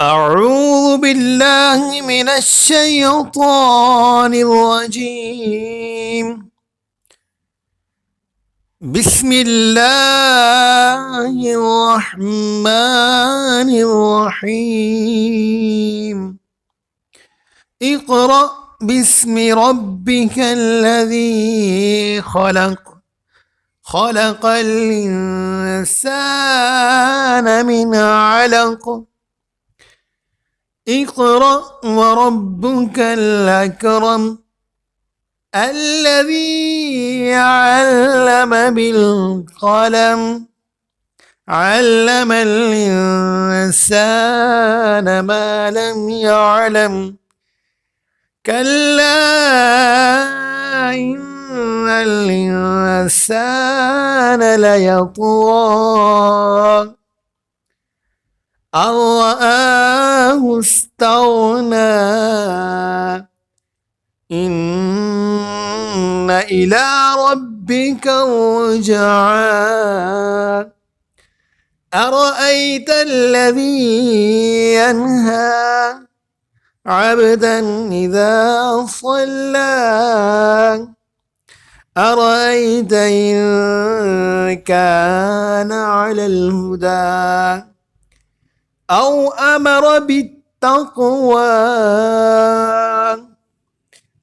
أعوذ بالله من الشيطان الرجيم. بسم الله الرحمن الرحيم. اقرأ باسم ربك الذي خلق. خلق الإنسان من علق. اقرأ وربك الأكرم الذي علم بالقلم. علم الإنسان ما لم يعلم. كلا إن الإنسان ليطغى أن رآه استغنى. إن إلى ربك الرجعى. أرأيت الذي ينهى عبدا إذا صلى. أرأيت إن كان على الهدى أو أمر بالتقوى.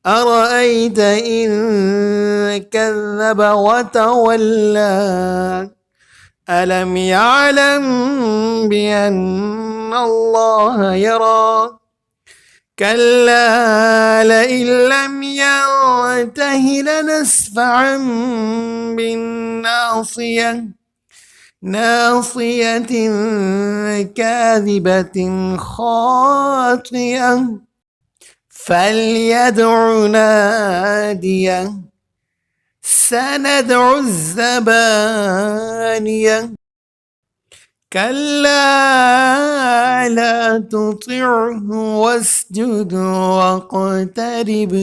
أرأيت إن كذب وتولى. ألم يعلم بأن الله يرى. كلا لئن لم ينته لنسفعا بالناصية. ناصية كاذبة خاطئة فليدع ناديه. سندع الزبانية. كلا لا تطعه واسجد واقترب.